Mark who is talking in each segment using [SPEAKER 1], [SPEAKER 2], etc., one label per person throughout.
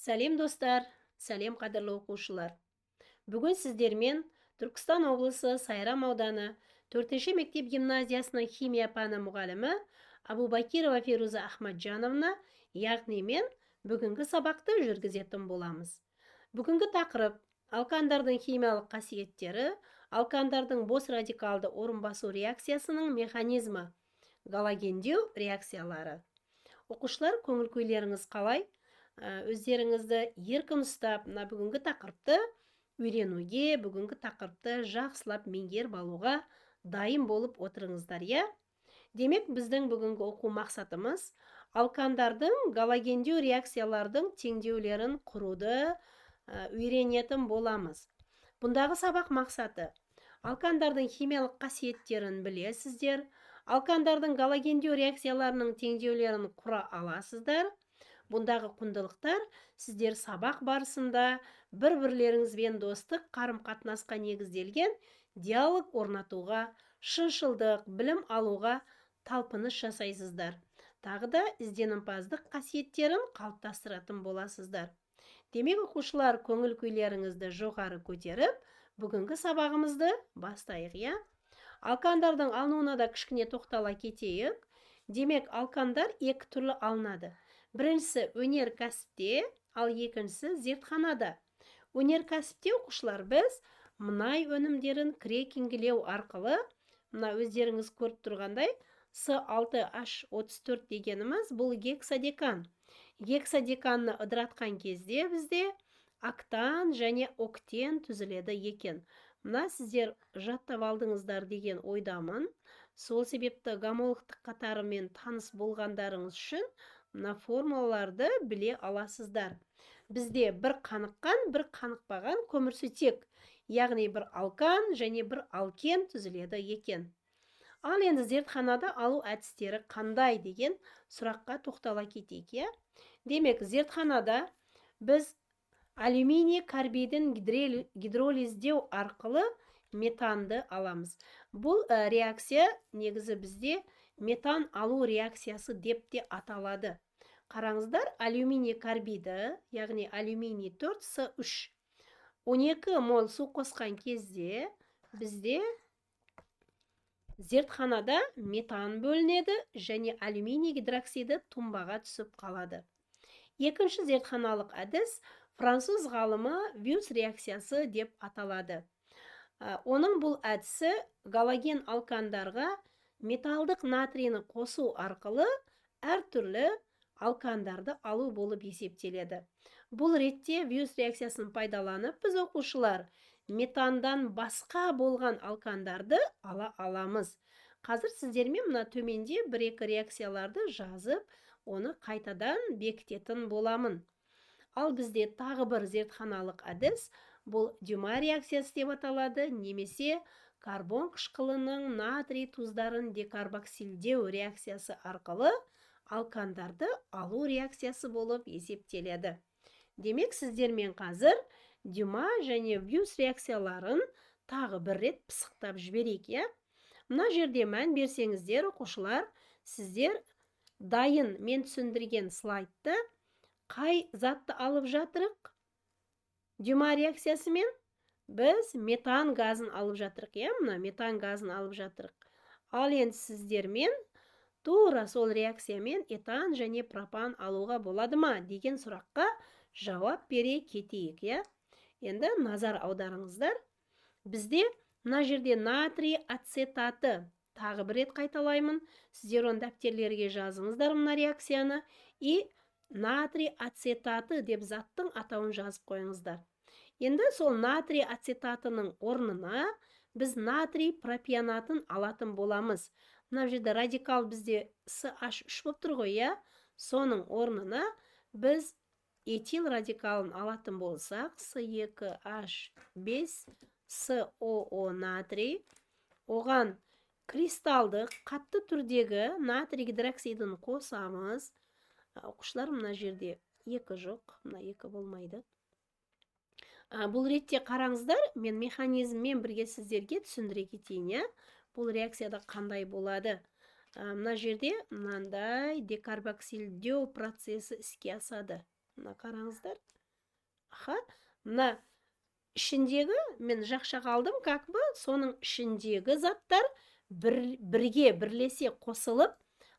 [SPEAKER 1] Сәлем достар, сәлем қадірлі оқушылар. Бүгін сіздермен Түркістан облысы Сайрам ауданы 4-ші мектеп гимназиясының химия пәні мұғалімі Абубакирова Феруза Ахмаджановна, яғни мен бүгінгі сабақты жүргізетін боламыз. Бүгінгі тақырып алкандардың химиялық қасиеттері, алкандардың бос радикалды орын басу реакциясының механизмі, галогендеу реакциялары. Оқушылар, көңіл күйлеріңіз қалай? Өздеріңізді еркін ұстап, бүгінгі тақырыпты үйренуге, бүгінгі тақырыпты жақсылап меңгеріп алуға дайын болып отырыңыздар, иә? Демек, біздің бүгінгі оқу мақсатымыз алкандардың галогендеу реакциялардың теңдеулерін құруды үйренетін боламыз. Бұндағы сабақ мақсаты алкандардың химиялық қасиеттерін білесіздер, алкандардың галогендеу реакцияларының теңдеулерін құра аласыздар. Бұндағы құндылықтар сіздер сабақ барысында бір-бірлеріңізбен достық қарым-қатынасқа негізделген диалог орнатуға, шыншылдық, білім алуға талпыныс жасайсыздар. Тағы да ізденімпаздық қасиеттерін қалыптастыратын боласыздар. Демек, оқушылар, көңіл күйлеріңізді жоғары көтеріп, бүгінгі сабағымызды бастайық, иә? Алкандардың алынуына да кішкене тоқтала кетейік. Демек, алкандар екі түрлі алынады. Біріншісі өнеркәсіпте, ал екіншісі зертханада. Өнеркәсіпте оқушылар біз мұнай өнімдерін крекингілеу арқылы, өздеріңіз көріп тұрғандай, С6H34 дегеніміз бұл гексадекан. Гексадеканны ыдыратқан кезде бізде октан және октен түзіледі екен. Сіздер жаттап алдыңыздар деген ойдамын. Сол себепті гомологтық қатарымен таныс болғандарыңыз үшін формулаларды біле аласыздар. Бізде бір қаныққан, бір қанықпаған көмірсутек, яғни бір алкан және бір алкен түзіледі екен. Ал енді зертханада алу әдістері қандай деген сұраққа тоқтала кетейік. Демек, зертханада біз алюминий карбидін гидролиздеу арқылы метанды аламыз. Бұл реакция негізі бізде метан алу реакциясы деп те аталады. Қараңыздар, алюминий карбиді, яғни алюминий 4С3, 12 мол су қосқан кезде бізде зертханада метан бөлінеді және алюминий гидроксиді тұнбаға түсіп қалады. Екінші зертханалық әдіс француз ғалымы Вюс реакциясы деп аталады. Оның бұл әдісі галоген алкандарға металдық натрийні қосу арқылы әртүрлі алкандарды алу болып есептеледі. Бұл ретте Вюс реакциясын пайдаланып, біз оқушылар метандан басқа болған алкандарды ала аламыз. Қазір сіздермен төменде бір-екі реакцияларды жазып, оны қайтадан бекітетін боламын. Ал бізде тағы бір зертханалық әдіс, бұл Дюма реакциясы деп аталады, немесе карбон қышқылының натрий тұздарын декарбоксилдеу реакциясы арқылы алкандарды алу реакциясы болып есептеледі. Демек, сіздермен қазір Дюма және Вюс реакцияларын тағы бір рет пысықтап жіберейік. Мына жерде мән берсеңіздер, оқушылар, сіздер дайын мен түсіндірген слайдты қай затты алып жатырық? Дюма реакциясымен біз метан газын алып жатырық. Метан газын алып жатырық. Ал енді сіздермен тура сол реакциямен этан және пропан алуға болады ма деген сұраққа жауап бере кетейік. Енді назар аударыңыздар. Бізде мына жерде натрий ацетаты, тағы бір рет қайталаймын, сіздер оны дәптерлерге жазыңыздар мына реакцияны, и натрий ацетаты деп заттың атауын жазып қойыңыздар. Енді сол натрий ацетатының орнына біз натрий пропионатын алатын боламыз. Мына жерде радикал бізде CH3 болып тұр ғой, соның орнына біз этил радикалын алатын болсақ, C2H5SOO натрий, оған кристалдық қатты түрдегі натрий гидроксидін қосамыз. Оқушылар, мына жерде екі жоқ, мына екі болмайды. Бұл ретте қараңыздар, мен механизммен бірге сіздерге түсіндіре кетейін. Бұл реакцияда қандай болады? Мына жерде мынандай декарбоксилдеу процесі іске асады. Мына қараңыздар. Аха, мына ішіндегі, мен жақшаға алдым, как бы соның ішіндегі заттар бірге бірлесе қосылып,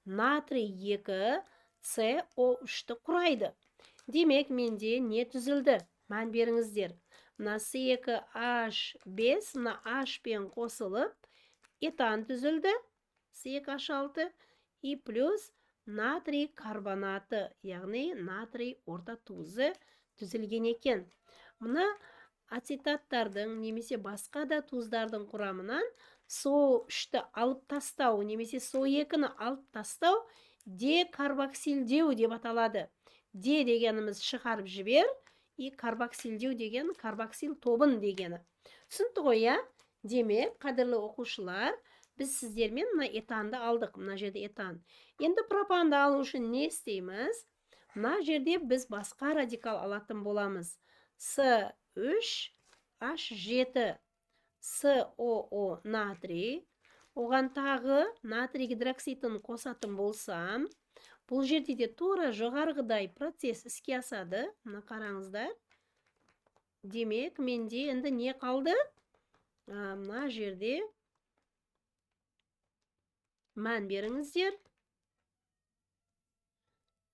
[SPEAKER 1] натрий 2 CO3-ті құрайды. Демек, менде не түзілді? Мән беріңіздер. Мына C2H5, мына H пен қосылып, этан түзілді. C2H6 и плюс натрий карбонаты, яғни натрий орта тұзы түзілген екен. Мына ацетаттардың немесе басқа да тұздардың құрамынан SO3-ті алып тастау немесе SO2-ні алып тастау декарбоксилдеу деп аталады. Д дегеніміз шығарып жібер, и карбоксилдеу деген карбоксил тобын дегені. Түсінді ғой, иә? Демек, қадірлі оқушылар, біз сіздермен мына этанды алдық. Мына жерде этан. Енді пропанды алу үшін не істейміз? Мына жерде біз басқа радикал алатын боламыз. С3H7 СОО натрий. Оған тағы натрий гидроксидін қосатын болсам, бұл жерде де тура жоғарғыдай процесс іске асады. Мына қараңыздар. Демек, менде енді не қалды? Мына жерде мән беріңіздер.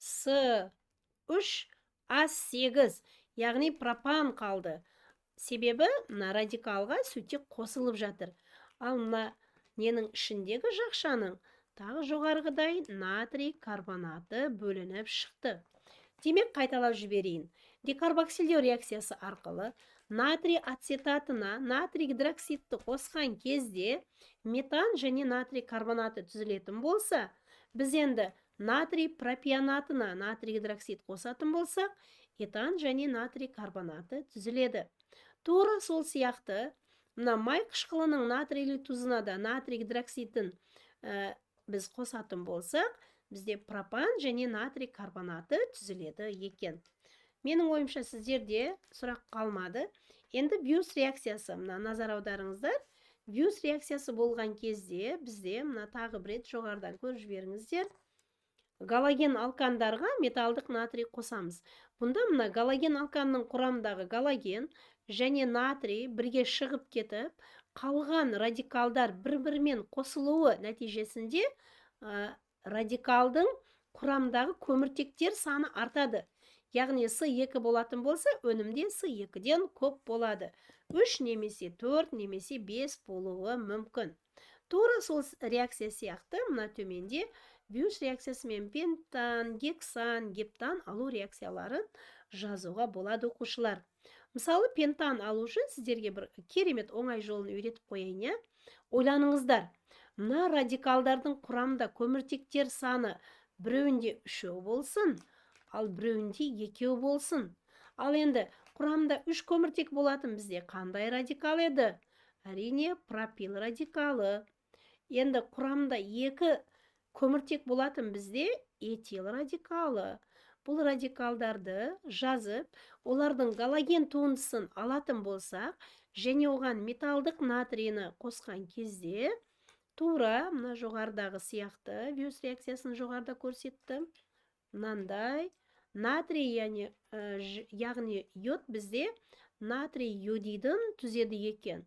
[SPEAKER 1] С3H8, яғни пропан қалды. Себебі мына радикалға сутек қосылып жатыр. Ал мына ненің ішіндегі жақшаның тағы жоғарғыдай натрий карбонаты бөлініп шықты. Демек, қайталап жіберейін. Декарбоксилдеу реакциясы арқылы натрий ацетатына натрий гидроксидті қосқан кезде метан және натрий карбонаты түзілетін болса, біз енді натрий пропионатына натрий гидроксид қосатын болсақ, этан және натрий карбонаты түзіледі. Тура сол сияқты, мына май қышқылының натрийлі тұзына да натрий гидроксидін біз қосатын болсақ, бізде пропан және натрий карбонаты түзіледі екен. Менің ойымша сіздерде сұрақ қалмады. Енді Виус реакциясы, мына назар аударыңыздар. Виус реакциясы болған кезде бізде мына тағы бір рет жоғарыдан көріп жіберіңіздер. Галоген алкандарға металдық натрий қосамыз. Бұнда мына галоген алканның құрамындағы галоген және натрий бірге шығып кетіп, қалған радикалдар бір-бірімен қосылуы нәтижесінде радикалдың құрамдағы көміртектер саны артады. Яғни С2 болатын болса, өнімде С2-ден көп болады. 3 немесе 4 немесе 5 болуы мүмкін. Тура сол реакция сияқты мына төменде Виус реакциясымен пентан, гексан, гептан алу реакцияларын жазуға болады оқушылар. Мысалы, пентан алу үшін сіздерге бір керемет оңай жолын үйретіп қойайын. Ойланыңыздар. Мына радикалдардың құрамында көміртектер саны біреуінде 3 болсын, ал біреуінде 2 болсын. Ал енді құрамында 3 көміртек болатын бізде қандай радикал еді? Әрине, пропил радикалы. Енді құрамында 2 көміртек болатын бізде этил радикалы. Бұл радикалдарды жазып, олардың галоген туындысын алатын болсақ, және оған металдық натрийні қосқан кезде, тура мына жоғарыдағы сияқты, Виус реакциясын жоғарыда көрсеттім. Мынандай натрий, яғни йод бізде натрий йодидін түзеді екен.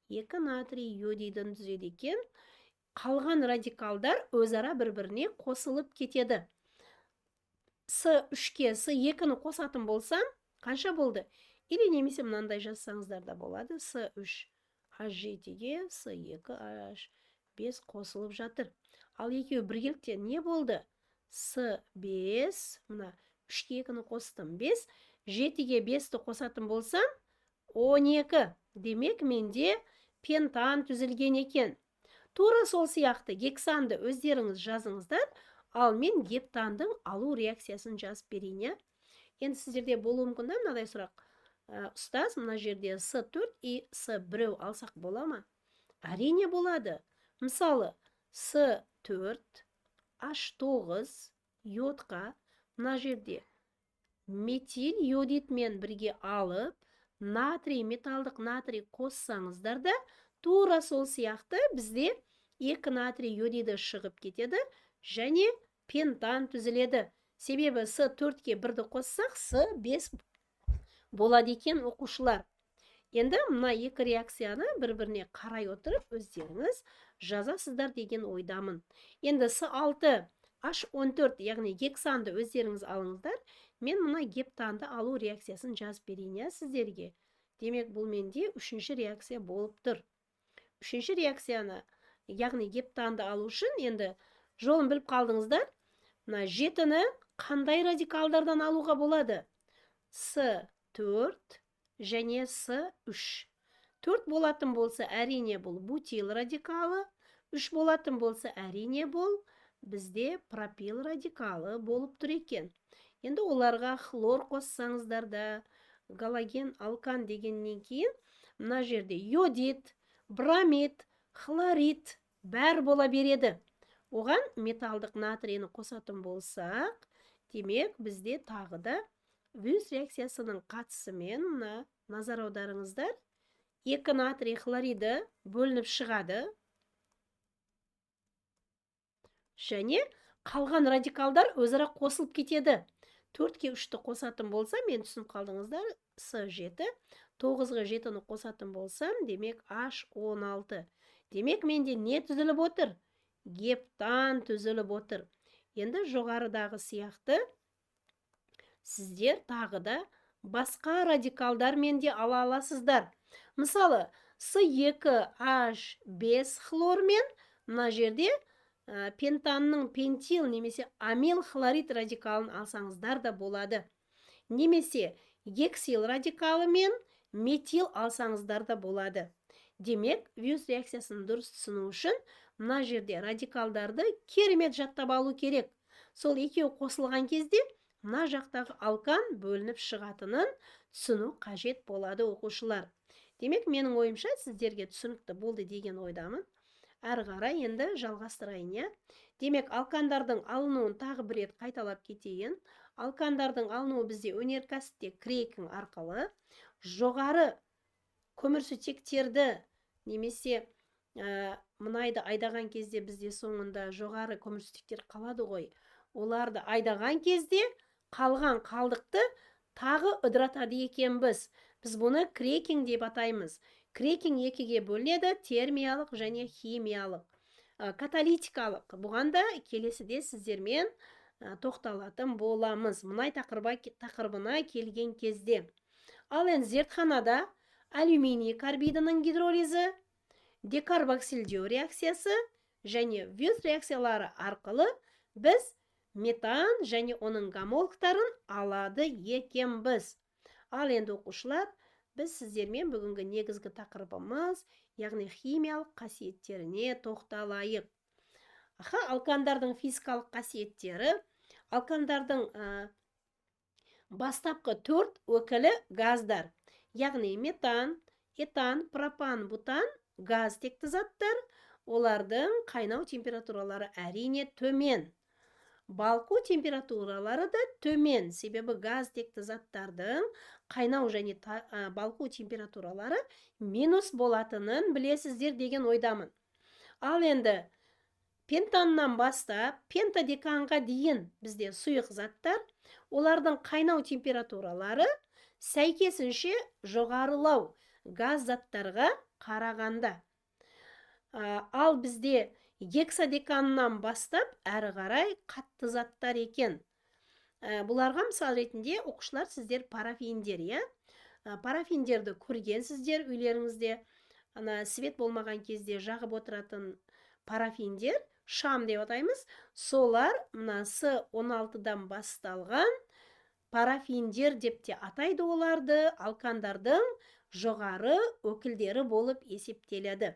[SPEAKER 1] 2 натрий йодидін түзеді екен. Қалған радикалдар өзара бір-біріне қосылып кетеді. С3-ке С2-ні қосатын болсам, қанша болды? Или немесе мынандай жазсаңыздар да болады. С3H7-ге С2H5 қосылып жатыр. Ал екеуі біргелікте не болды? С5, мына 3-ке 2-ні қостым 5, 7-ге 5-ті қосатын болсам, 12. Демек, менде пентан түзілген екен. Тура сол сияқты гександы өздеріңіз жазыңыздар, ал мен гептандың алу реакциясын жазып берейін. Енді сіздерде болуы мүмкін, мынадай сұрақ. Ұстаз, мына жерде С4 и С1 алсақ бола ма? Әрине болады. Мысалы, С4 H9 йодқа мына жерде метил йодитмен бірге алып, натрий, металдық натрий қоссаңыздар да, тура сол сияқты бізде 2 натрий йодиді шығып кетеді, және пентан түзіледі. Себебі С 4-ке 1-ді қоссақ, С 5 болады екен оқушылар. Енді мына екі реакцияны бір-біріне қарай отырып, өздеріңіз жазасыздар деген ойдамын. Енді С6, H14, яғни гександы өздеріңіз алыңыздар. Мен мына гептанды алу реакциясын жазып берейін сіздерге. Демек, бұл менде үшінші реакция болып тұр. Үшінші реакцияны, яғни гептанды алу үшін енді жолын біліп қалдыңыздар. Мына 7-ні қандай радикалдардан алуға болады? С4 және С3. 4 болатын болса, әрине бұл бутил радикалы, 3 болатын болса, әрине бұл бізде пропил радикалы болып тұр екен. Енді оларға хлор қоссаңыздар да, галоген алкан дегеннен кейін, мына жерде йодит, бромид, хлорид бәр бола береді. Оған металдық натрийні қосатын болсақ, демек бізде тағы да Вюс реакциясының қатысымен назар аударыңыздар. 2 натрий хлориді бөлініп шығады. Және қалған радикалдар өзара қосылып кетеді. 4-ке 3-ті қосатын болсам, мен түсініп қалдыңыздар, С7, 9-ға 7-ні қосатын болсам, демек H16. Демек, менде не түзіліп отыр? Гептан түзіліп отыр. Енді жоғарыдағы сияқты сіздер тағы да басқа радикалдармен де ала аласыздар. Мысалы, С2H5 хлормен мына жерде пентанның пентил немесе амил хлорид радикалын алсаңыздар да болады. Немесе гексил радикалы мен метил алсаңыздар да болады. Демек, Вюс реакциясын дұрыс түсіну үшін мына жерде радикалдарды керемет жаттап алу керек. Сол екеуі қосылған кезде мына жақтағы алкан бөлініп шығатынын түсіну қажет болады оқушылар. Демек, менің ойымша сіздерге түсінікті болды деген ойдамын. Әрі қарай енді жалғастырайын. Демек, алкандардың алынуын тағы бір рет қайталап кетейін. Алкандардың алынуы бізде өнеркәсіпте крекинг арқылы, жоғары көмірсутектерді немесе мұнайды айдаған кезде бізде соңында жоғары көмірсутектер қалады ғой. Оларды айдаған кезде қалған қалдықты тағы ыдыратады екенбіз. Біз бұны крекинг деп атаймыз. Крекинг екіге бөлінеді: термиялық және химиялық. Каталитикалық. Бұған да келесіде сіздермен тоқталатын боламыз. Мұнай тақырыбына келген кезде. Ал енді зертханада алюминий карбидінің гидролизі, декарбоксилдеу реакциясы және Вюс реакциялары арқылы біз метан және оның гомологтарын алады екенбіз. Ал енді оқушылар, біз сіздермен бүгінгі негізгі тақырыбымыз, яғни химиялық қасиеттеріне тоқталайық. Алкандардың физикалық қасиеттері. Алкандардың бастапқы 4 өкілі газдар, яғни метан, этан, пропан, бутан газ текті заттар. Олардың қайнау температуралары әрине төмен. Балқу температуралары да төмен, себебі газ текті заттардың қайнау және балқу температуралары минус болатынын білесіздер деген ойдамын. Ал енді пентаннан бастап пентадеканға дейін бізде сұйық заттар, олардың қайнау температуралары сәйкесінше жоғарылау газ заттарға қарағанда. Ал бізде гексадеканнан бастап әрі қарай қатты заттар екен. Бұларға мысал ретінде оқушылар сіздер парафиндер, парафиндерді көргенсіздер үйлеріңізде. Свет болмаған кезде жағып отыратын парафиндер, шам деп атаймыз. Солар мына С16-дан басталған парафиндер деп те атайды оларды, алкандардың жоғары өкілдері болып есептеледі.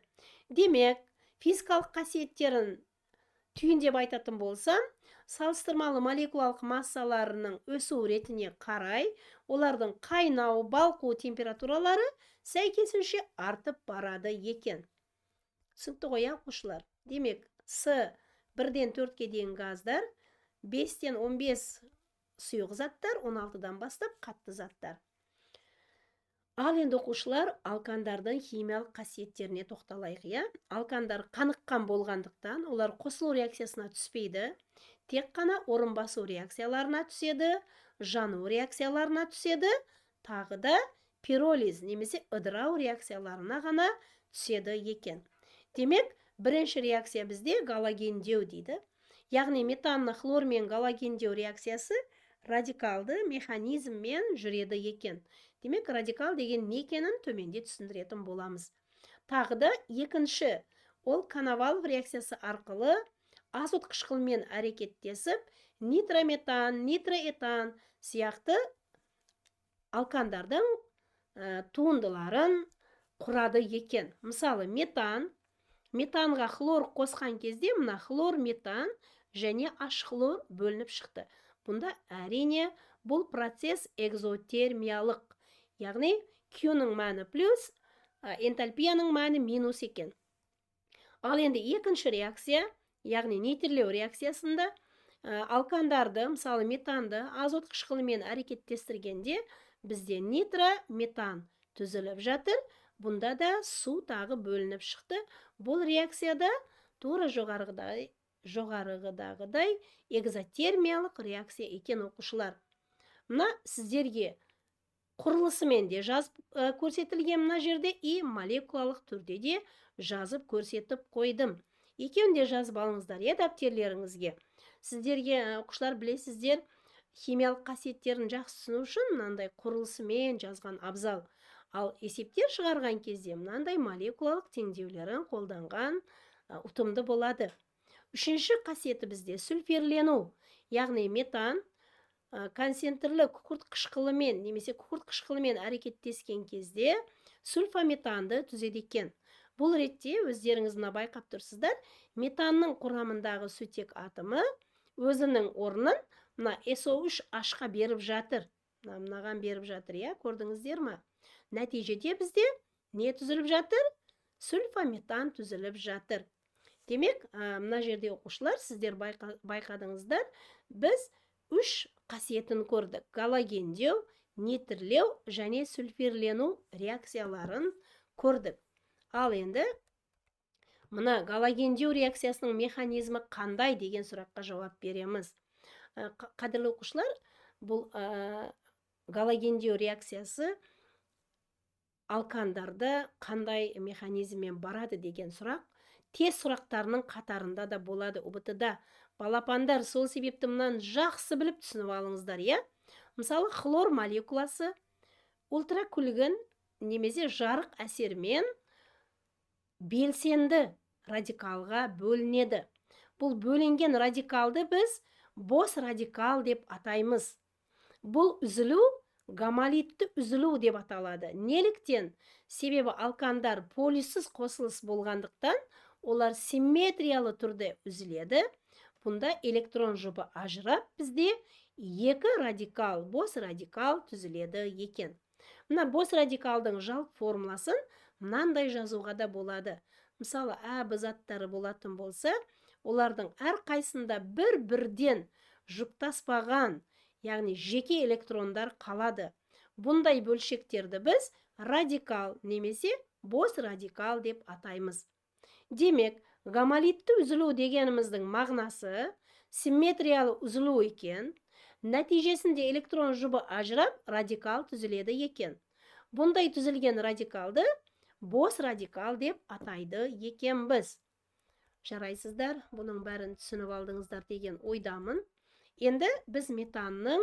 [SPEAKER 1] Демек, физикалық қасиеттерін түйіндеп айтатын болсам, салыстырмалы молекулалық массаларының өсу ретіне қарай, олардың қайнау, балқу температуралары сәйкесінше артып барады екен. Түсінікті ғой оқушылар? Демек, С1-ден 4-ке дейін газдар, 5-тен 15 сұйық заттар, 16-дан бастап қатты заттар. Ал енді оқушылар, алкандардың химиялық қасиеттеріне тоқталайық. Алкандар қаныққан болғандықтан, олар қосылу реакциясына түспейді. тек қана орын басу реакцияларына түседі, жану реакцияларына түседі, тағы да пиролиз немесе ыдырау реакцияларына ғана түседі екен. Демек, бірінші реакция бізде галогендеу дейді. Яғни метанны хлормен галогендеу реакциясы радикалды механизммен жүреді екен. Демек, радикал деген не екенін төменде түсіндіретін боламыз. Тағы да екінші, ол Коновалов реакциясы арқылы азот қышқылмен әрекеттесіп, нитрометан, нитроэтан сияқты алкандардың туындыларын құрады екен. Мысалы, метанға хлор қосқан кезде мына хлор метан және H хлор бөлініп шықты. Бұнда әрине бұл процесс экзотермиялық. Яғни Q-ның мәні плюс, энтальпияның мәні минус екен. Ал енді екінші реакция, яғни нейтралдеу реакциясында алкандарды, мысалы метанды азот қышқылымен әрекеттестіргенде бізде нитрометан түзіліп жатыр. Бұнда да су тағы бөлініп шықты. Бұл реакцияда тура жоғарғыдағыдай экзотермиялық реакция екен оқушылар. Мына сіздерге құрылысымен де жазып көрсетілген мына жерде и молекулалық түрде де жазып көрсетіп қойдым. Екеуін де жазып алыңыздар дәптерлеріңізге. Сіздерге оқушылар білесіздер, химиялық қасиеттерін жақсы түсіну үшін мынандай құрылысымен жазған абзал. Ал есептер шығарған кезде мынандай молекулалық теңдеулерін қолданған ұтымды болады. Үшінші қасиеті бізде сульфирлену, яғни метан концентрлі күкірт қышқылымен немесе күкірт қышқылымен әрекеттескен кезде сульфаметанды түзеді екен. Бұл ретте өздеріңіз мына байқап тұрсыздар, метанның құрамындағы сутек атомы өзінің орнын мына SO3H-қа беріп жатыр. Мынаған беріп жатыр, көрдіңіздер ме? Нәтижеде бізде не түзіліп жатыр? Сульфаметан түзіліп жатыр. Демек, мына жерде оқушылар, сіздер байқадыңыздар, біз үш қасиетін көрдік. Галогендеу, нейтралдеу және сульфирлену реакцияларын көрдік. Ал енді мына галогендеу реакциясының механизмі қандай деген сұраққа жауап береміз. Қадірлі оқушылар, бұл галогендеу реакциясы алкандарды қандай механизммен барады деген сұрақ тест сұрақтарының қатарында да болады ұбт-да. Балапандар, сол себепті мынаны жақсы біліп түсініп алыңыздар, Мысалы, хлор молекуласы ультракүлгін немесе жарық әсермен белсенді радикалға бөлінеді. Бұл бөлінген радикалды біз бос радикал деп атаймыз. Бұл үзілу гамолитті үзілу деп аталады. Неліктен? Себебі алкандар полюссіз қосылыс болғандықтан олар симметриялы түрде үзіледі. Бұнда электрон жұбы ажырап, бізде екі радикал, бос радикал түзіледі екен. Мына бос радикалдың жалпы формуласын мынандай жазуға да болады. Мысалы, әбі заттары болатын болса, олардың әр қайсында бір-бірден жұптаспаған, яғни жеке электрондар қалады. Бұндай бөлшектерді біз радикал немесе бос радикал деп атаймыз. Демек, гамолитті үзілу дегеніміздің мағынасы симметриялы үзілу екен. Нәтижесінде электрон жұбы ажырап, радикал түзіледі екен. Бұндай түзілген радикалды бос радикал деп атайды екен біз. Жарайсыздар, бұның бәрін түсініп алдыңыздар деген ойдамын. Енді біз метанның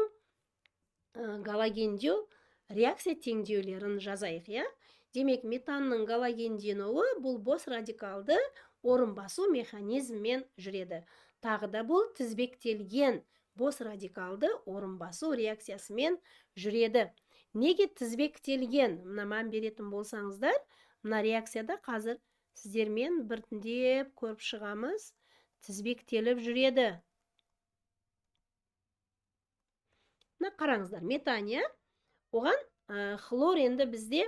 [SPEAKER 1] галогендеу реакция теңдеулерін жазайық, Демек, метанның галогенденуі бұл бос радикалды орын басу механизммен жүреді. Тағы да бұл тізбектелген бос радикалды орын басу реакциясымен жүреді. Неге тізбектелген? Мына мән беретін болсаңыздар, мына реакцияда қазір сіздермен біртіндеп көріп шығамыз, тізбектеліп жүреді. Мына қараңыздар, метан, оған хлор енді бізде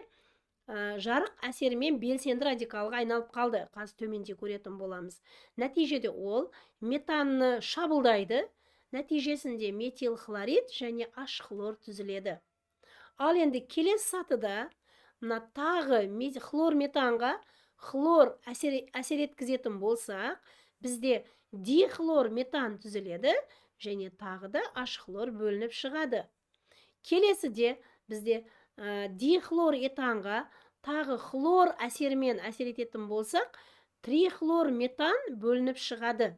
[SPEAKER 1] жарық әсерімен белсенді радикалға айналып қалды. Қазір төменде көретін боламыз. Нәтижеде ол метанны шабылдайды. Нәтижесінде метил хлорид және H хлор түзіледі. Ал енді келесі сатыда мына тағы хлор метанға хлор әсер еткізетін болсақ, бізде дихлор метан түзіледі, және тағы да H хлор бөлініп шығады. Келесіде бізде дихлор этанға тағы хлор әсерімен әсер ететін болсақ, трихлор метан бөлініп шығады.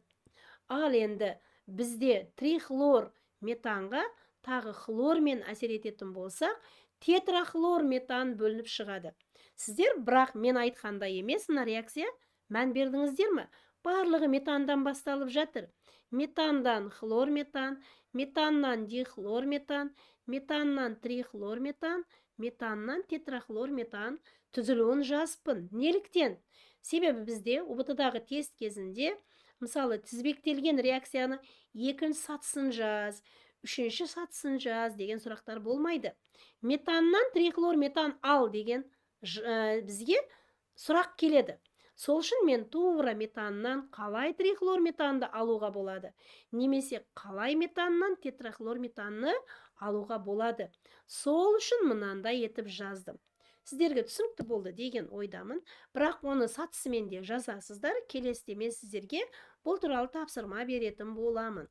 [SPEAKER 1] Ал енді бізде трихлор метанға тағы хлормен әсер ететін болсақ, тетрахлор метан бөлініп шығады. Сіздер бірақ мен айтқандай емес, мына реакция мән бердіңіздер ме? Барлығы метандан басталып жатыр. Метандан хлор метан, метаннан дихлор метан, метаннан трихлор метан, метаннан тетрахлор метан түзілуін жазыппын. Неліктен? Себебі бізде УБТ-дағы тест кезінде мысалы тізбектелген реакцияны екінші сатысын жаз, үшінші сатысын жаз деген сұрақтар болмайды. Метаннан трихлор метан ал деген бізге сұрақ келеді. Сол үшін мен тура метаннан қалай трихлор метанды алуға болады, немесе қалай метаннан тетрахлор метанны алуға болады. Сол үшін мынандай етіп жаздым. Сіздерге түсінікті болды деген ойдамын, бірақ оны сатысымен де жазасыздар. Келесіде мен сіздерге бұл туралы тапсырма беретін боламын.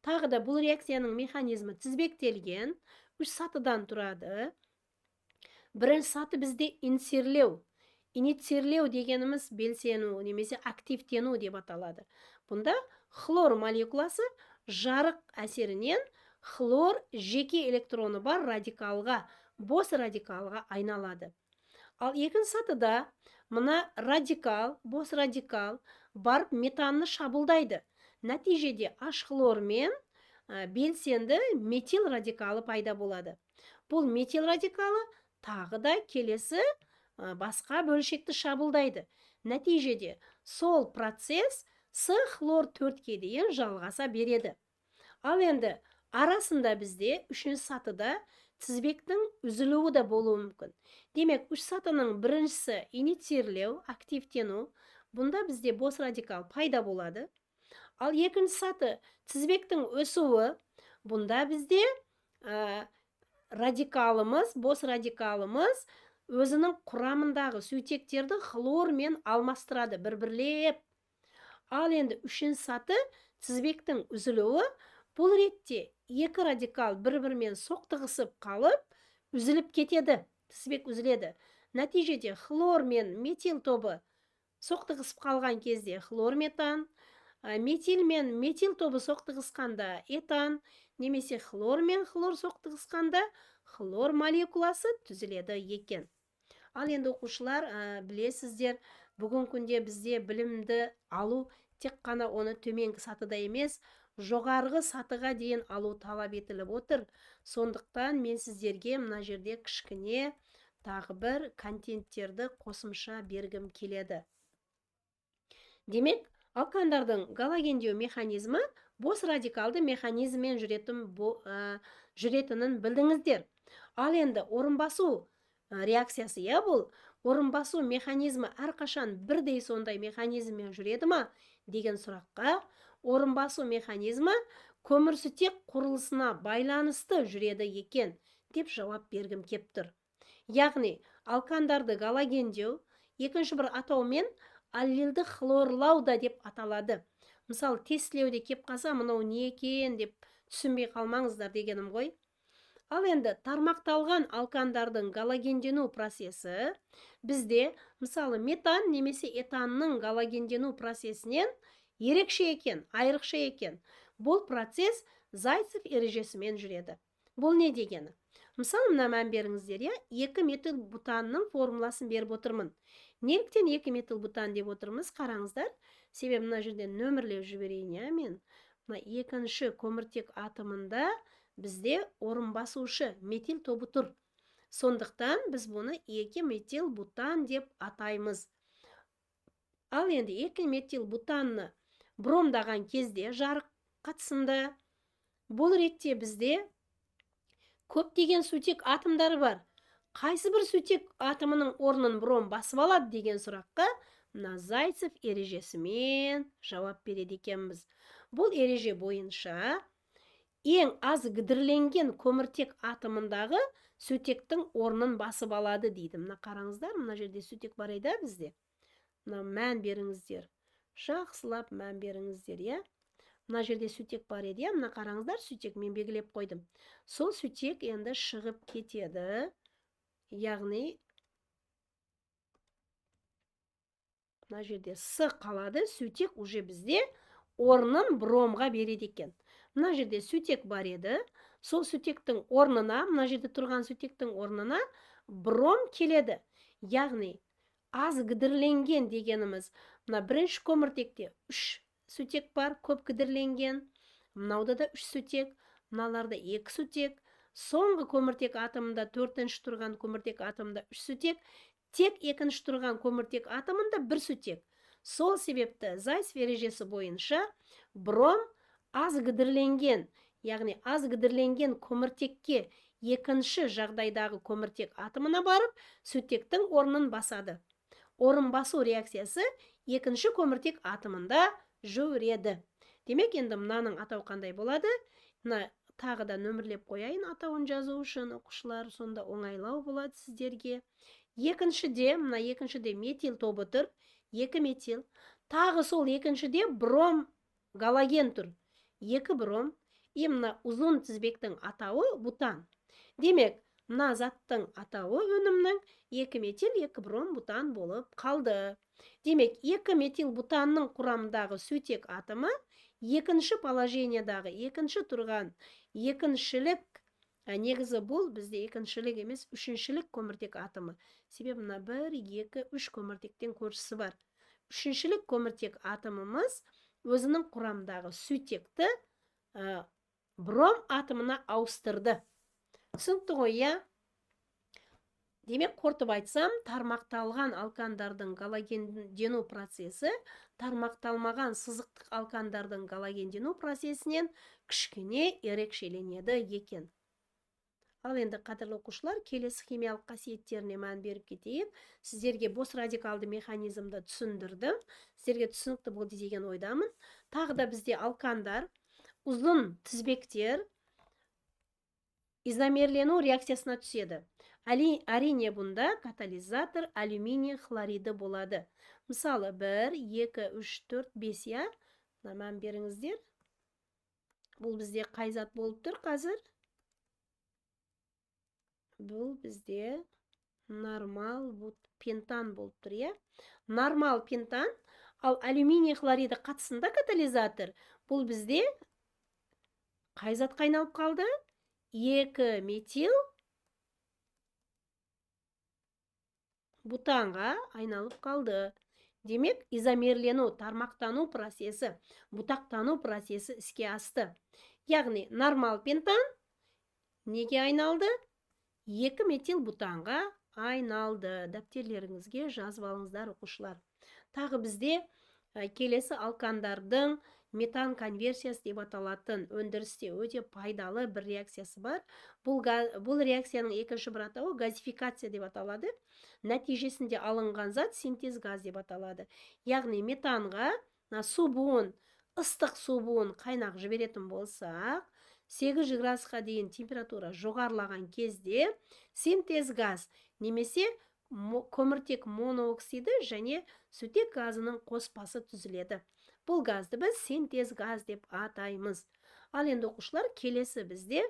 [SPEAKER 1] Тағы да бұл реакцияның механизмі тізбектелген, 3 сатыдан тұрады. Бірінші саты бізде инициирлеу. Инициирлеу дегеніміз белсену немесе активтену деп аталады. Бұнда хлор молекуласы жарық әсерінен хлор жеке электроны бар радикалға, бос радикалға айналады. Ал екінші сатыда мына радикал, бос радикал барып метанны шабылдайды. Нәтижеде H хлормен белсенді метил радикалы пайда болады. Бұл метил радикалы тағы да келесі басқа бөлшекті шабылдайды. Нәтижеде сол процесс С хлор 4-ке дейін жалғаса береді. Ал енді арасында бізде үшінші сатыда тізбектің үзілуі де болуы мүмкін. Демек, үш сатының біріншісі инициирлеу, активтену. Бұнда бізде бос радикал пайда болады. Ал екінші саты тізбектің өсуі. Бұнда бізде радикалымыз, бос радикалымыз өзінің құрамындағы сутектерді хлормен алмастырады бір-бірлеп. Ал енді үшінші саты тізбектің үзілуі. Бұл ретте екі радикал бір-бірімен соқтығысып қалып, үзіліп кетеді, тізбек үзіледі. Нәтижеде хлор мен метил тобы соқтығысып қалған кезде хлор метан, метил мен метил тобы соқтығысқанда этан, немесе хлор мен хлор соқтығысқанда хлор молекуласы түзіледі екен. Ал енді оқушылар, білесіздер, бүгін күнде бізде білімді алу тек қана оны төменгі сатыда емес, жоғарғы сатыға дейін алу талап етіліп отыр. Сондықтан мен сіздерге мына жерде кішкене тағы бір контенттерді қосымша бергім келеді. Демек, алкандардың галогендеу механизмі бос радикалды механизммен жүретінін білдіңіздер. Ал енді орынбасу реакциясы, бұл орынбасу механизмі әрқашан бірдей сондай механизммен жүреді ма деген сұраққа, орынбасу механизмі көмірсутек құрылысына байланысты жүреді екен деп жауап бергім кеп тұр. Яғни, алкандарды галогендеу екінші бір атаумен аллилді хлорлауда деп аталады. Мысалы, тестілеуде кеп қалса, мынау не екен деп түсінбей қалмаңыздар дегенім ғой. Ал енді тармақталған алкандардың галогендену процесі бізде, мысалы, метан немесе этанның галогендену процесінен ерекше екен, айрықша екен. Бұл процесс Зайцев ережесімен жүреді. Бұл не дегені? Мысалы, мына мән беріңіздер, 2 метил бутанның формуласын беріп отырмын. Неліктен 2 метил бутан деп отырмыз? Қараңыздар. Себебі мына жерден нөмірлеу жіберейін, мен. Мына екінші көміртек атомында бізде орынбасушы метил тобы тұр. Сондықтан біз бұны 2 метил бутан деп атаймыз. Ал енді 2 метил бутанны бромдаған кезде жарық қатысында. Бұл ретте бізде көптеген сутек атомдары бар. Қайсы бір сутек атомының орнын бром басып алады деген сұраққа мына Зайцев ережесімен жауап береді екенбіз. Бұл ереже бойынша ең аз гідрленген көміртек атомындағы сутектің орнын басып алады дейді. Мына қараңыздар, мына жерде сутек бар еді бізде. Мына мән беріңіздер. Жақсылап мән беріңіздер, иә. Мына жерде сутек бар еді, иә. Мына қараңыздар, сутек мен белгілеп қойдым. Сол сутек енді шығып кетеді. Яғни мына жерде с қалады, сутек уже бізде орнын бромға береді екен. Мына жерде сутек бар еді. Сол сутектің орнына, мына жерде тұрған сутектің орнына бром келеді. Яғни аз гідірленген дегеніміз, мына бірінші көміртекте 3 сутек бар, көп гідірленген. Мынауда да 3 сутек, мыналарда 2 сутек. Соңғы көміртек атомында, 4-ші тұрған көміртек атомында 3 сутек. Тек 2-ші тұрған көміртек атомында 1 сутек. Сол себепті Зайс ережесі бойынша бром аз гідірленген, яғни аз гідірленген көміртекке 2-ші жағдайдағы көміртек атомына барып, сутектің орнын басады. Орын басу реакциясы 2-ші көміртек атомында жүреді. Демек, енді мынаның атау қандай болады? Мына тағы да нөмірлеп қояйын атауын жазу үшін, оқушылар, сонда оңайлау болады сіздерге. Екіншіде, мына екіншіде метил тобы тұр, 2 метил. Тағы сол екіншіде бром галоген тұр, 2 бром. Мына ұзын тізбектің атауы бутан. Демек, мына заттың атауы өнімнің 2 метил, 2 бром бутан болып қалды. Демек, 2 метил бутанның құрамындағы сутек атомы 2-ші положениедағы 2-ші тұрған 2-шілік, негізі бұл бізде 2-шілік емес, 3-шілік көміртек атомы. Себебі мына 1, 2, 3 көміртектен көршісі бар. 3-шілік көміртек атомымыз өзінің құрамындағы сутекті бром атомына ауыстырды. Түсінікті ғой, иә? Демек, қорытып айтсам, тармақталған алкандардың галогендену процесі тармақталмаған сызықтық алкандардың галогендену процесінен кішкене ерекшеленеді екен. Ал енді, қадірлі оқушылар, келесі химиялық қасиеттеріне мән беріп кетейік. Сіздерге бос радикалды механизмді түсіндірдім. Сіздерге түсінікті болды деген ойдамын. Тағы да бізде алкандар, ұзын тізбектер изомерлену реакциясына түседі. Әрине бұнда катализатор алюминий хлориді болады. Мысалы 1, 2, 3, 4, 5, я? Мән беріңіздер. Бұл бізде қай зат болып тұр қазір? Бұл бізде нормал пентан болып тұр, я? Нормал пентан, ал алюминий хлориді қатысында катализатор. Бұл бізде қай зат қайналып қалды? 2 метил бутанға айналып қалды. Демек, изомерлену, тармақтану процесі, бутақтану процесі іске асты. Яғни, нормал пентан неге айналды? 2 метил бутанға айналды. Дәптерлеріңізге жазып алыңыздар, оқушылар. Тағы бізде келесі алкандардың метан конверсиясы деп аталатын өндірісте өте пайдалы бір реакциясы бар. Бұл реакцияның екінші бір атауы газификация деп аталады. Нәтижесінде алынған зат синтез газ деп аталады. Яғни метанға су буын, ыстық су буын қайнақ жіберетін болсақ, 800 градусқа дейін температура жоғарылаған кезде синтез газ немесе көміртек монооксиді және сутек газының қоспасы түзіледі. Бұл газды біз синтез газ деп атаймыз. Ал енді оқушылар, келесі бізде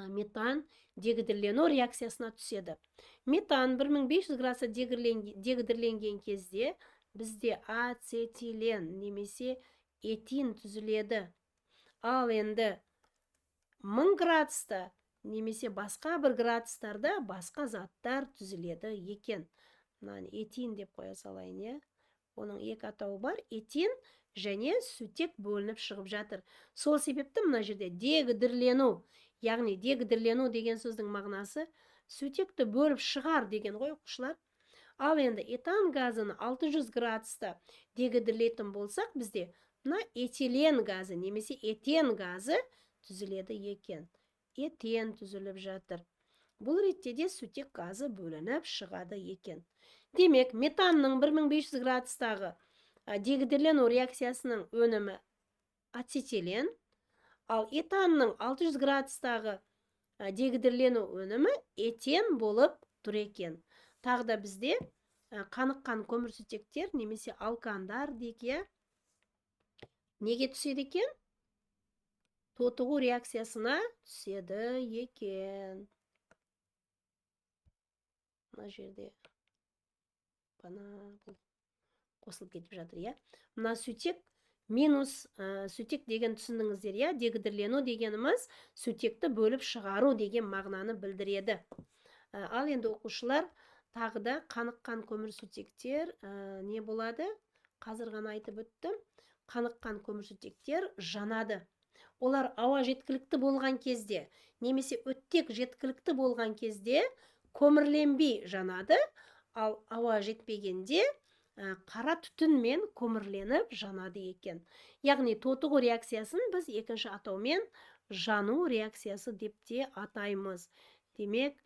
[SPEAKER 1] метан дегідірлену реакциясына түседі. Метан 1500 градуста дегідірленген кезде бізде ацетилен немесе этин түзіледі. Ал енді 1000 градуста немесе басқа бір градустарда басқа заттар түзіледі екен. Этин деп қоя салайын, е? Оның екі атауы бар, этин және сутек бөлініп шығып жатыр. Сол себепті мына жерде дегідірлену, яғни дегідірлену деген сөздің мағынасы сутекті бөліп шығар деген ғой, оқушылар. Ал енді этан газын 600 градуста дегідірлейтін болсақ, бізде мына этилен газы немесе этен газы түзіледі екен. Этен түзіліп жатыр. Бұл ретте де сутек газы бөлініп шығады екен. Демек, метанның 1500 градустағы дегідірлену реакциясының өнімі ацетилен, ал этанның 600 градустағы дегідірлену өнімі этен болып тұр екен. Тағы да бізде қаныққан көмірсутектер немесе алкандар дейік, неге түседі екен? Тотығу реакциясына түседі екен. Мына жерде қосылып кетіп жатыр, Мына сутек минус сутек деген түсіндіңіздер, дегідрлену дегеніміз сутекті бөліп шығару деген мағынаны білдіреді. Ал енді оқушылар, тағы да қаныққан көмірсутектер не болады? Қазір ғана айтып өттім. Қаныққан көмірсутектер жанады. Олар ауа жеткілікті болған кезде, немесе оттек жеткілікті болған кезде көмірленбей жанады, ал ауа жетпегенде қара түтінмен көмірленіп жанады екен. Яғни тотығу реакциясын біз екінші атаумен жану реакциясы деп те атаймыз. Демек,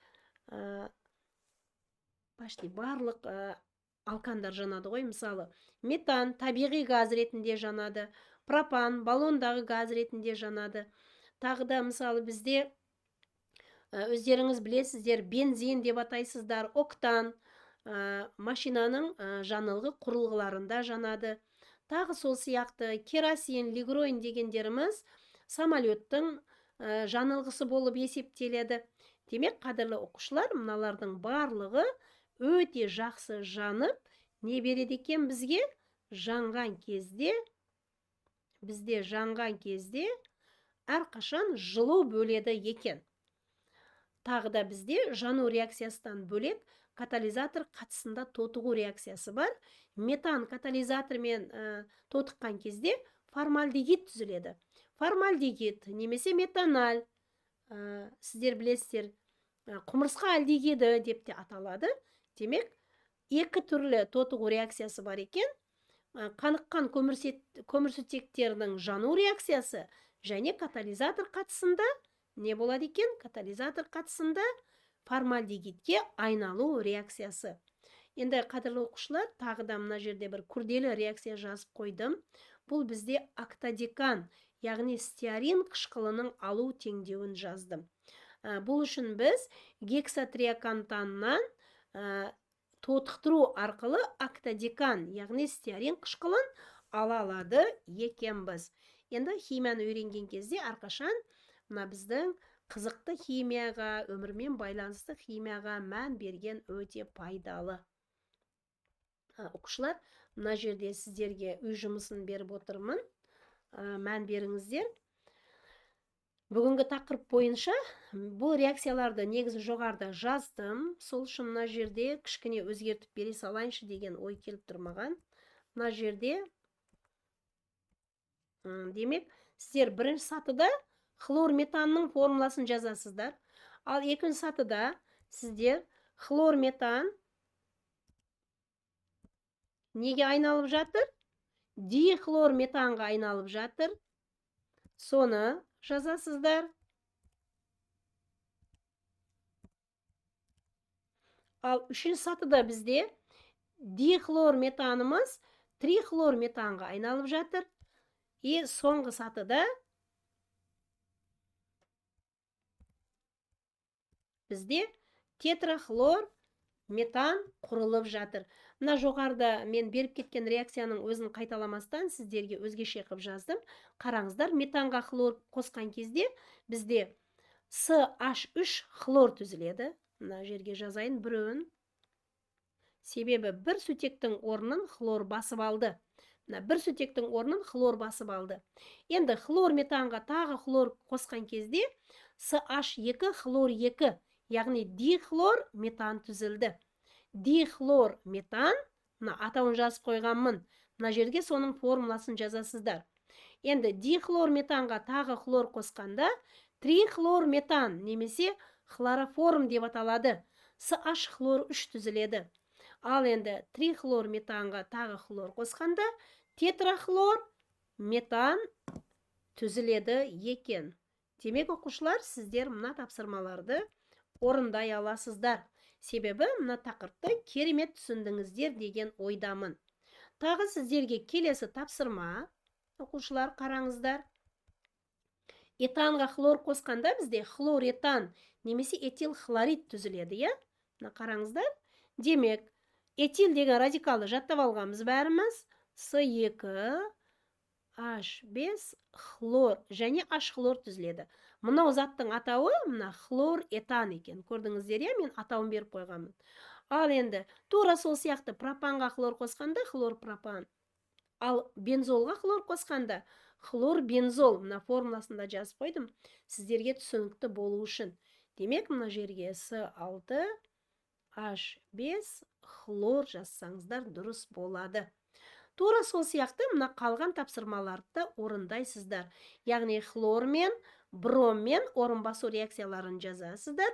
[SPEAKER 1] почти барлық алкандар жанады ғой. Мысалы, метан табиғи газ ретінде жанады, пропан баллондағы газ ретінде жанады. Тағы да мысалы бізде өздеріңіз білесіздер, бензин деп атайсыздар, октан машинаның жанылғы құрылғыларында жанады. Тағы сол сияқты керосин, лигроин дегендеріміз самолеттің жанылғысы болып есептеледі. Демек, қадірлі оқушылар, мыналардың барлығы өте жақсы жанып, не береді екен бізге? Жанған кезде әрқашан жылу бөледі екен. Тағы да бізде жану реакциясынан бөлек катализатор қатысында тотығу реакциясы бар. Метан катализатормен тотыққан кезде формальдегид түзіледі. Формальдегид немесе метаналь, сіздер білесіздер, құмырсқа альдегиді деп те аталады. Демек, екі түрлі тотығу реакциясы бар екен. Қаныққан көмірсутектердің жану реакциясы және катализатор қатысында не болады екен? Катализатор қатысында формальдегидке айналу реакциясы. Енді қадірлі оқушылар, тағы да мына жерде бір күрделі реакция жазып қойдым. Бұл бізде октодекан, яғни стеарин қышқылының алу теңдеуін жаздым. Бұл үшін біз гексатриакантаннан тотықтыру арқылы октодекан, яғни стеарин қышқылын ала алады екенбіз. Енді химияны үйренген кезде әрқашан мына біздің қызықты химияға, өмірмен байланысты химияға мән берген өте пайдалы. Оқушылар, мына жерде сіздерге үй жұмысын беріп отырмын. Мән беріңіздер. Бүгінгі тақырып бойынша бұл реакцияларды негізі жоғарыда жаздым. Сол үшін мына жерде кішкене өзгертіп бере салайыншы деген ой келіп тұрмаған. Мына жерде демек, сіздер бірінші сатыда хлор метанның формуласын жазасыздар. Ал екінші сатыда сіздер хлор метан неге айналып жатыр? Дихлор метанға айналып жатыр. Соны жазасыздар. Ал үшінші сатыда бізде дихлор метанымыз трихлор метанға айналып жатыр. И соңғы сатыда бізде тетрахлор метан құрылып жатыр. Мына жоғарыда мен беріп кеткен реакцияның өзін қайталамастан сіздерге өзгеше қып жаздым. Қараңыздар, метанға хлор қосқан кезде бізде CH3 хлор түзіледі. Мына жерге жазайын біреуін. Себебі бір сутектің орнын хлор басып алды. Бір сутектің орнын хлор басып алды. Енді хлор метанға тағы хлор қосқан кезде CH2 хлор 2, яғни дихлор метан түзілді. Дихлор метан, атауын жазып қойғанмын. Мына жерге соның формуласын жазасыздар. Енді дихлор метанға тағы хлор қосқанда трихлор метан немесе хлороформ деп аталады. CH хлор 3 түзіледі. Ал енді трихлор метанға тағы хлор қосқанда тетрахлор метан түзіледі екен. Демек, оқушылар, сіздер мына тапсырмаларды орындай аласыздар. Себебі мына тақырыпты керемет түсіндіңіздер деген ойдамын. Тағы сіздерге келесі тапсырма, оқушылар, қараңыздар. Этанға хлор қосқанда бізде хлоретан немесе этил хлорид түзіледі, Қараңыздар. Демек, Этил деген радикалды жаттап алғанбыз бәріміз. С2H5 хлор және H хлор түзіледі. Мынау заттың атауы мына хлор этан екен. Көрдіңіздер, мен атауын беріп қойғанмын. Ал енді тура сол сияқты пропанға хлор қосқанда хлор пропан. Ал бензолға хлор қосқанда хлор бензол. Мына формуласында жазып қойдым, сіздерге түсінікті болу үшін. Демек, мына жерге С6H5 хлор жазсаңыздар дұрыс болады. Тура сол сияқты мына қалған тапсырмаларды орындайсыздар. Яғни хлор мен бром мен орын басу реакцияларын жазасыздар.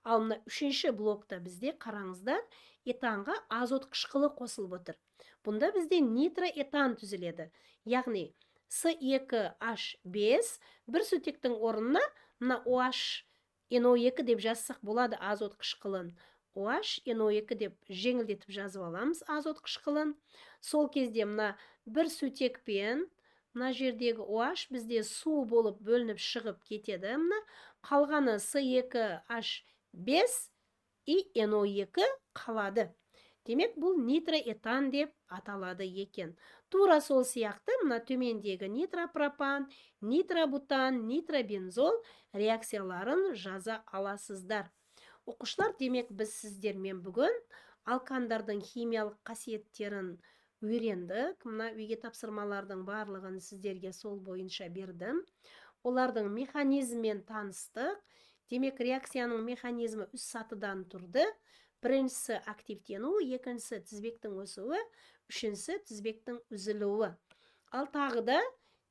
[SPEAKER 1] Ал мына үшінші блокта бізде қараңыздар, этанға азот қышқылы қосылып отыр. Бұнда бізде нитроэтан түзіледі. Яғни С2H5 бір сутектің орнына мына OH NO2 деп жазсақ болады азот қышқылын. OH NO2 деп жеңілдетіп жазып аламыз азот қышқылын. Сол кезде мына бір сутекпен мына жердегі OH бізде су болып бөлініп шығып кетеді. Мына қалғаны С2H5 и NO2 қалады. Демек, бұл нитроэтан деп аталады екен. Тура сол сияқты мына төмендегі нитропропан, нитробутан, нитробензол реакцияларын жаза аласыздар. Оқушылар, демек, біз сіздермен бүгін алкандардың химиялық қасиеттерін үйрендік. Мына үйге тапсырмалардың барлығын сіздерге сол бойынша бердім. Олардың механизмімен таныстық. Демек, реакцияның механизмі үш сатыдан тұрды. Біріншісі активтену, екіншісі тізбектің өсуі, үшіншісі тізбектің үзілуі. Ал тағы да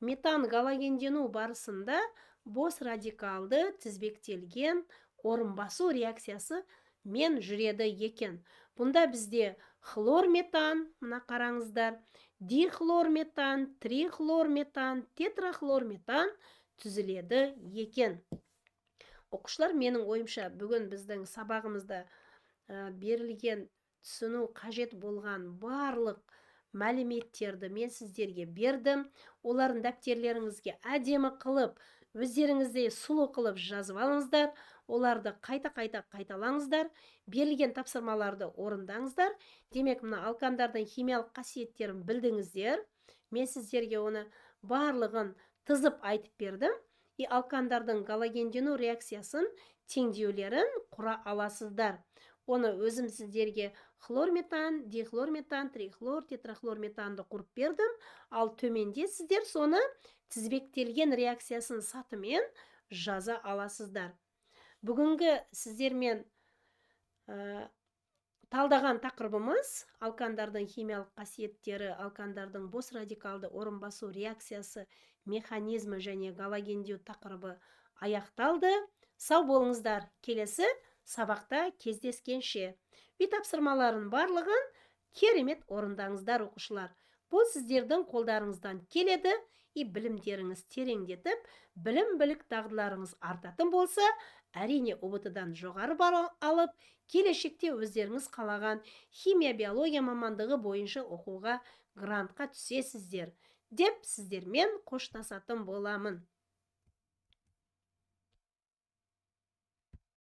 [SPEAKER 1] метан галогендену барысында бос радикалды тізбектелген орын басу реакциясы мен жүреді екен. Бұнда бізде хлорметан, мына қараңыздар, дихлорметан, трихлорметан, тетрахлорметан түзіледі екен. Оқушылар, менің ойымша бүгін біздің сабағымызда берілген түсіну қажет болған барлық мәліметтерді мен сіздерге бердім. Олардың дәптерлеріңізге әдемі қылып, өздеріңізде сұлу қылып жазып алыңыздар. Оларды қайта-қайта қайталаңыздар. Берілген тапсырмаларды орындаңыздар. Демек, мына алкандардың химиялық қасиеттерін білдіңіздер. Мен сіздерге оны барлығын тізіп айтып бердім. И алкандардың галогендену реакциясын теңдеулерін құра аласыздар. Оны өзім сіздерге хлорметан, дихлорметан, трихлор, тетрахлорметанды құрып бердім. Ал төменде сіздер соны тізбектелген реакциясын сатымен жаза аласыздар. Бүгінгі сіздермен талдаған тақырыбымыз алкандардың химиялық қасиеттері, алкандардың бос радикалды орын басу реакциясы, механизмі және галогендеу тақырыбы аяқталды. Сау болыңыздар. Келесі сабақта кездескенше. Үй тапсырмаларын барлығын керемет орындаңыздар, оқушылар. Бұл сіздердің қолдарыңыздан келеді, и білімдеріңіз тереңдетіп, білім-білік дағдыларыңыз артатын болса, әрине ұбт-дан жоғары алып, келешекте өздеріңіз қалаған химия-биология мамандығы бойынша оқуға грантқа түсесіздер деп сіздермен қоштасатын боламын.